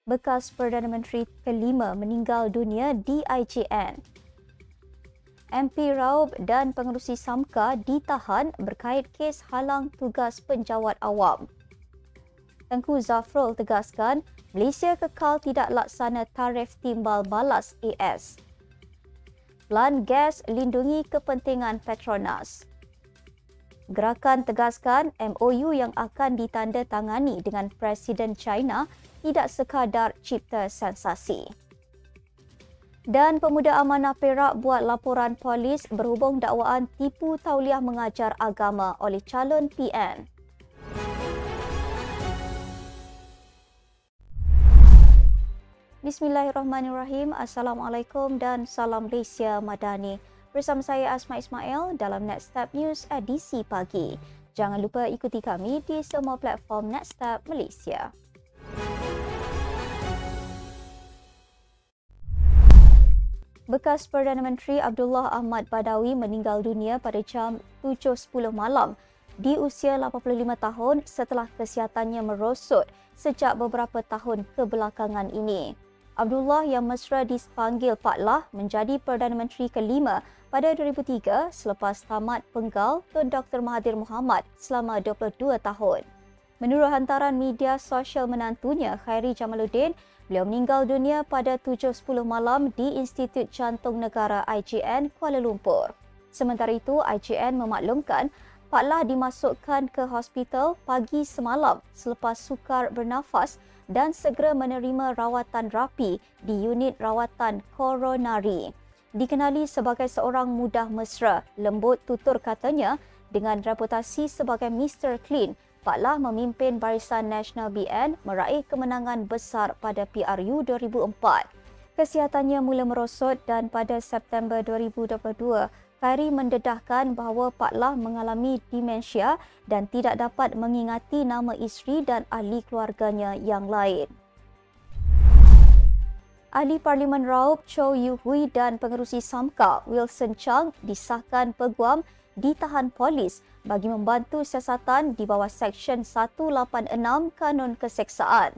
Bekas Perdana Menteri kelima meninggal dunia di IJN. MP Raub dan pengerusi SAMKA ditahan berkait kes halang tugas penjawat awam. Tengku Zafrul tegaskan Malaysia kekal tidak laksana tarif timbal balas AS. Pelan gas lindungi kepentingan Petronas. Gerakan tegaskan MOU yang akan ditandatangani dengan Presiden China tidak sekadar cipta sensasi. Dan Pemuda Amanah Perak buat laporan polis berhubung dakwaan tipu tauliah mengajar agama oleh calon PN. Bismillahirrahmanirrahim. Assalamualaikum dan salam Malaysia Madani. Bersama saya Asma Ismail dalam Nextstep News edisi pagi. Jangan lupa ikuti kami di semua platform Nextstep Malaysia. Bekas Perdana Menteri Abdullah Ahmad Badawi meninggal dunia pada jam 7.10 malam di usia 85 tahun setelah kesihatannya merosot sejak beberapa tahun kebelakangan ini. Abdullah yang mesra dipanggil Pak Lah menjadi Perdana Menteri kelima pada 2003 selepas tamat penggal Tun Dr. Mahathir Mohamad selama 22 tahun. Menurut hantaran media sosial menantunya, Khairi Jamaluddin, beliau meninggal dunia pada 7.10 malam di Institut Jantung Negara IJN Kuala Lumpur. Sementara itu, IJN memaklumkan Pak Lah dimasukkan ke hospital pagi semalam selepas sukar bernafas dan segera menerima rawatan rapi di unit rawatan koronari. Dikenali sebagai seorang mudah mesra, lembut tutur katanya dengan reputasi sebagai Mr. Clean, Pak Lah memimpin Barisan Nasional BN meraih kemenangan besar pada PRU 2004. Kesihatannya mula merosot dan pada September 2022, Khairi mendedahkan bahawa Pak Lah mengalami demensia dan tidak dapat mengingati nama isteri dan ahli keluarganya yang lain. Ahli Parlimen Raub Chow Yu Hui dan pengerusi SAMKA Wilson Chang disahkan peguam ditahan polis bagi membantu siasatan di bawah Seksyen 186 Kanun Keseksaan.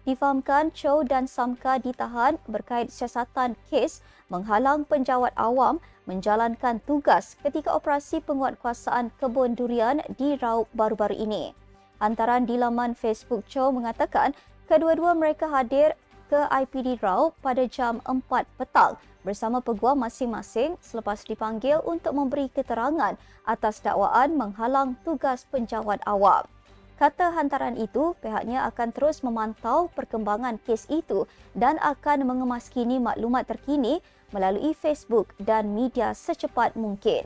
Difahamkan Chow dan SAMKA ditahan berkait siasatan kes menghalang penjawat awam menjalankan tugas ketika operasi penguatkuasaan kebun durian di Raub baru-baru ini. Hantaran di laman Facebook Chow mengatakan kedua-dua mereka hadir ke IPD Raub pada jam 4 petang bersama peguam masing-masing selepas dipanggil untuk memberi keterangan atas dakwaan menghalang tugas penjawat awam. Kata hantaran itu, pihaknya akan terus memantau perkembangan kes itu dan akan mengemaskini maklumat terkini melalui Facebook dan media secepat mungkin.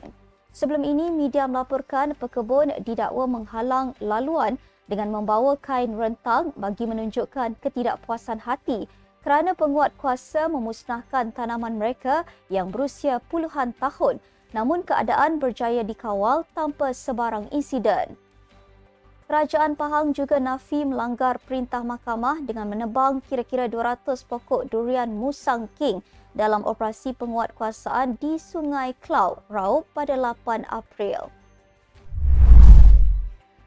Sebelum ini, media melaporkan pekebun didakwa menghalang laluan dengan membawa kain rentang bagi menunjukkan ketidakpuasan hati kerana penguat kuasa memusnahkan tanaman mereka yang berusia puluhan tahun, namun keadaan berjaya dikawal tanpa sebarang insiden. Kerajaan Pahang juga nafi melanggar perintah mahkamah dengan menebang kira-kira 200 pokok durian Musang King dalam operasi penguatkuasaan di Sungai Klau, Raub pada 8 April.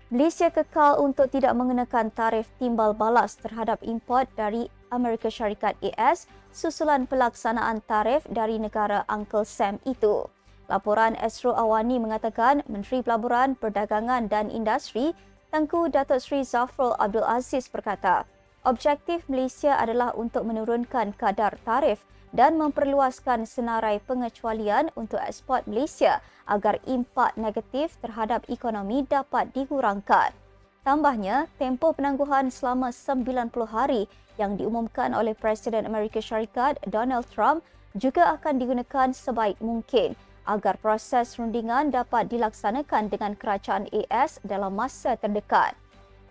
Malaysia kekal untuk tidak mengenakan tarif timbal balas terhadap import dari Amerika Syarikat AS susulan pelaksanaan tarif dari negara Uncle Sam itu. Laporan Esro Awani mengatakan Menteri Pelaburan, Perdagangan dan Industri Tengku Datuk Seri Zafrul Abdul Aziz berkata, objektif Malaysia adalah untuk menurunkan kadar tarif dan memperluaskan senarai pengecualian untuk ekspor Malaysia agar impak negatif terhadap ekonomi dapat dikurangkan. Tambahnya, tempoh penangguhan selama 90 hari yang diumumkan oleh Presiden Amerika Syarikat Donald Trump juga akan digunakan sebaik mungkin agar proses rundingan dapat dilaksanakan dengan kerajaan AS dalam masa terdekat.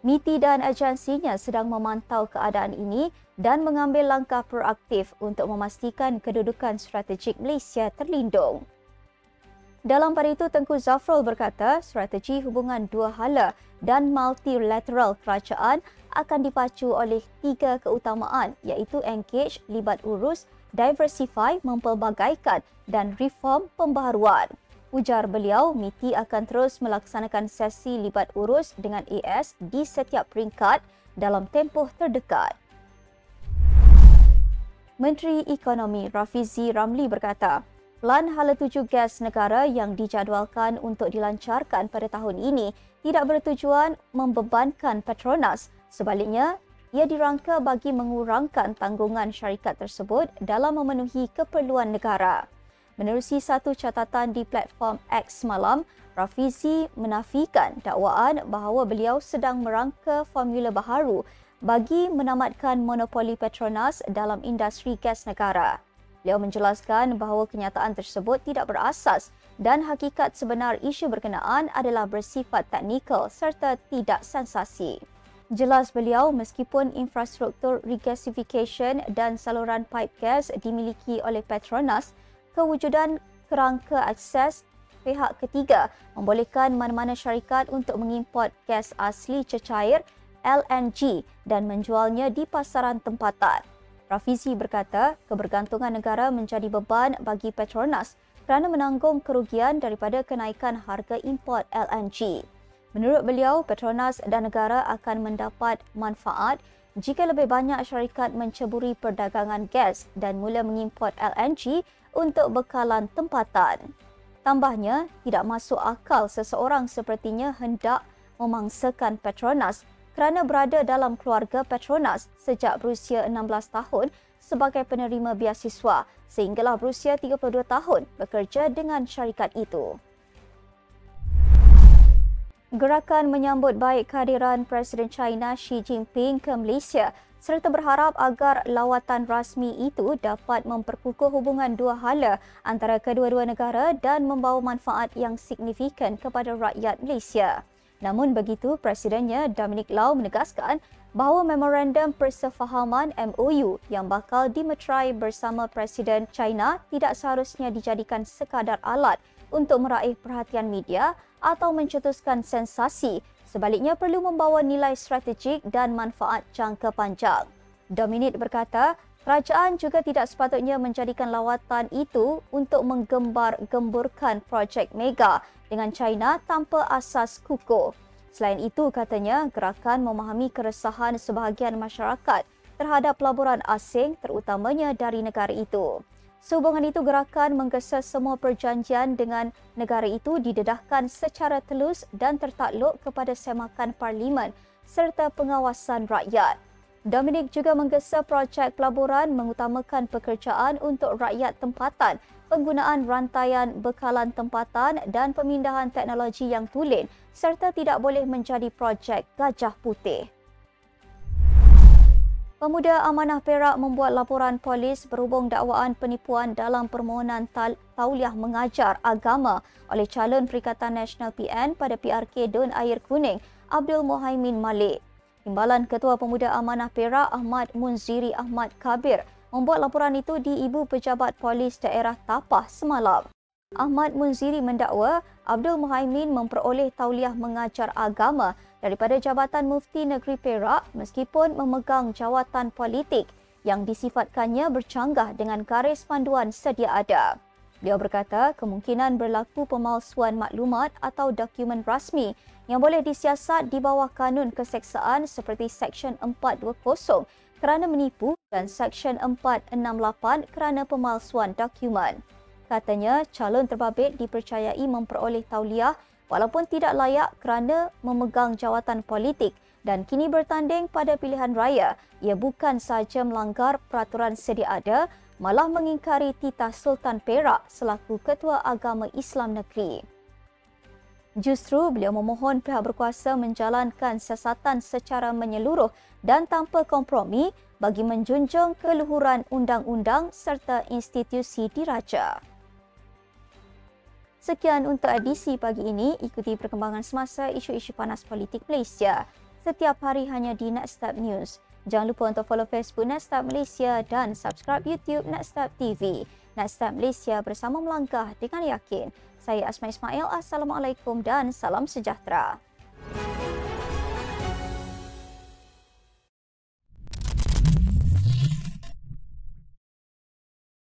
MITI dan agensinya sedang memantau keadaan ini dan mengambil langkah proaktif untuk memastikan kedudukan strategik Malaysia terlindung. Dalam pada itu, Tengku Zafrul berkata strategi hubungan dua hala dan multilateral kerajaan akan dipacu oleh 3 keutamaan iaitu engage, libat urus, diversify, mempelbagaikan dan reform pembaharuan. Ujar beliau, MITI akan terus melaksanakan sesi libat urus dengan AS di setiap peringkat dalam tempoh terdekat. Menteri Ekonomi Rafizi Ramli berkata, pelan hala tuju gas negara yang dijadualkan untuk dilancarkan pada tahun ini tidak bertujuan membebankan Petronas. Sebaliknya, ia dirangka bagi mengurangkan tanggungan syarikat tersebut dalam memenuhi keperluan negara. Menerusi satu catatan di platform X semalam, Rafizi menafikan dakwaan bahawa beliau sedang merangka formula baharu bagi menamatkan monopoli Petronas dalam industri gas negara. Beliau menjelaskan bahawa kenyataan tersebut tidak berasas dan hakikat sebenar isu berkenaan adalah bersifat teknikal serta tidak sensasi. Jelas beliau, meskipun infrastruktur regasification dan saluran pipe gas dimiliki oleh Petronas, kewujudan kerangka akses pihak ketiga membolehkan mana-mana syarikat untuk mengimport gas asli cecair LNG dan menjualnya di pasaran tempatan. Rafizi berkata, kebergantungan negara menjadi beban bagi Petronas kerana menanggung kerugian daripada kenaikan harga import LNG. Menurut beliau, Petronas dan negara akan mendapat manfaat jika lebih banyak syarikat menceburi perdagangan gas dan mula mengimport LNG untuk bekalan tempatan. Tambahnya, tidak masuk akal seseorang sepertinya hendak memangsakan Petronas kerana berada dalam keluarga Petronas sejak berusia 16 tahun sebagai penerima biasiswa sehinggalah berusia 32 tahun bekerja dengan syarikat itu. Gerakan menyambut baik kehadiran Presiden China Xi Jinping ke Malaysia serta berharap agar lawatan rasmi itu dapat memperkukuh hubungan dua hala antara kedua-dua negara dan membawa manfaat yang signifikan kepada rakyat Malaysia. Namun begitu, Presidennya Dominic Lau menegaskan bahawa memorandum persefahaman MOU yang bakal dimeterai bersama Presiden China tidak seharusnya dijadikan sekadar alat untuk meraih perhatian media atau mencetuskan sensasi. Sebaliknya perlu membawa nilai strategik dan manfaat jangka panjang. Dominic berkata, kerajaan juga tidak sepatutnya menjadikan lawatan itu untuk menggembar-gemburkan projek mega dengan China tanpa asas kukuh. Selain itu, katanya, gerakan memahami keresahan sebahagian masyarakat terhadap pelaburan asing terutamanya dari negara itu. Sehubungan itu, gerakan menggesa semua perjanjian dengan negara itu didedahkan secara telus dan tertakluk kepada semakan parlimen serta pengawasan rakyat. Dominic juga menggesa projek pelaburan mengutamakan pekerjaan untuk rakyat tempatan, penggunaan rantaian bekalan tempatan dan pemindahan teknologi yang tulen serta tidak boleh menjadi projek gajah putih. Pemuda Amanah Perak membuat laporan polis berhubung dakwaan penipuan dalam permohonan tauliah mengajar agama oleh calon Perikatan Nasional PN pada PRK Dun Air Kuning, Abdul Muhaimin Malik. Timbalan Ketua Pemuda Amanah Perak Ahmad Munziri Ahmad Kabir membuat laporan itu di Ibu Pejabat Polis Daerah Tapah semalam. Ahmad Munziri mendakwa Abdul Muhaimin memperoleh tauliah mengajar agama daripada Jabatan Mufti Negeri Perak meskipun memegang jawatan politik yang disifatkannya bercanggah dengan garis panduan sedia ada. Beliau berkata kemungkinan berlaku pemalsuan maklumat atau dokumen rasmi yang boleh disiasat di bawah kanun keseksaan seperti Seksyen 420 kerana menipu dan Seksyen 468 kerana pemalsuan dokumen. Katanya, calon terbabit dipercayai memperoleh tauliah walaupun tidak layak kerana memegang jawatan politik dan kini bertanding pada pilihan raya. Ia bukan sahaja melanggar peraturan sedia ada, malah mengingkari titah Sultan Perak selaku Ketua Agama Islam Negeri. Justru beliau memohon pihak berkuasa menjalankan siasatan secara menyeluruh dan tanpa kompromi bagi menjunjung keluhuran undang-undang serta institusi diraja. Sekian untuk edisi pagi ini. Ikuti perkembangan semasa isu-isu panas politik Malaysia setiap hari hanya di Nextstep News. Jangan lupa untuk follow Facebook Nextstep Malaysia dan subscribe YouTube Nextstep TV. Nextstep Malaysia bersama melangkah dengan yakin. Saya Asma Ismail. Assalamualaikum dan salam sejahtera.